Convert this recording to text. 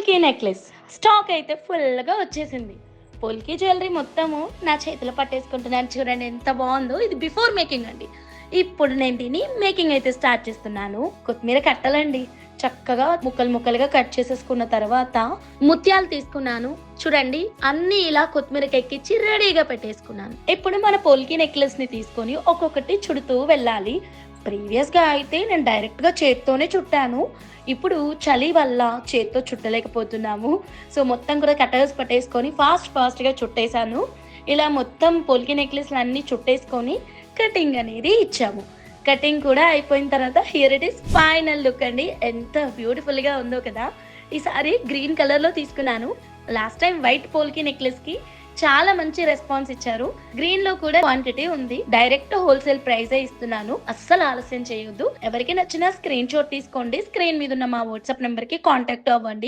పోల్కి necklace stock అయితే ఫుల్గా వచ్చేసింది. పోల్కి జ్యువెలరీ మొత్తము నా చేతిలో పట్టేసుకుంటున్నాను. చూడండి ఎంత బాగుందో. ఇది బిఫోర్ మేకింగ్ అండి. ఇప్పుడు నేను దీన్ని మేకింగ్ అయితే స్టార్ట్ చేస్తున్నాను. కొత్తిమీర కట్టాలండి. చక్కగా ముక్కలు ముక్కలుగా కట్ చేసేసుకున్న తర్వాత ముత్యాలు తీసుకున్నాను. చూడండి అన్ని ఇలా కొత్తిమీరకి ఎక్కించి రెడీగా పెట్టేసుకున్నాను. ఇప్పుడు మన పోల్కి నెక్లెస్ ని తీసుకొని ఒక్కొక్కటి చుడుతూ వెళ్ళాలి. ప్రీవియస్ గా అయితే నేను డైరెక్ట్ గా చేత్తోనే చుట్టాను. ఇప్పుడు చలి వల్ల చేత్తో చుట్టలేకపోతున్నాము. సో మొత్తం కూడా కటర్స్ పట్టేసుకొని ఫాస్ట్ గా చుట్టేసాను. ఇలా మొత్తం పోల్కి నెక్లెస్లు అన్ని చుట్టేసుకొని కటింగ్ అనేది ఇచ్చాము. కటింగ్ కూడా అయిపోయిన తర్వాత here it is final look అండి. ఎంత బ్యూటిఫుల్ గా ఉందో కదా. ఈసారి గ్రీన్ కలర్ లో తీసుకున్నాను. లాస్ట్ టైం వైట్ పోల్కి నెక్లెస్ కి చాలా మంచి రెస్పాన్స్ ఇచ్చారు. గ్రీన్ లో కూడా క్వాంటిటీ ఉంది. డైరెక్ట్ హోల్సేల్ ప్రైస్ ఇస్తున్నాను. అస్సలు ఆలస్యం చేయొద్దు. ఎవరికి నచ్చినా స్క్రీన్ షాట్ తీసుకోండి. స్క్రీన్ మీద ఉన్న మా వాట్సాప్ నెంబర్ కి కాంటాక్ట్ అవ్వండి.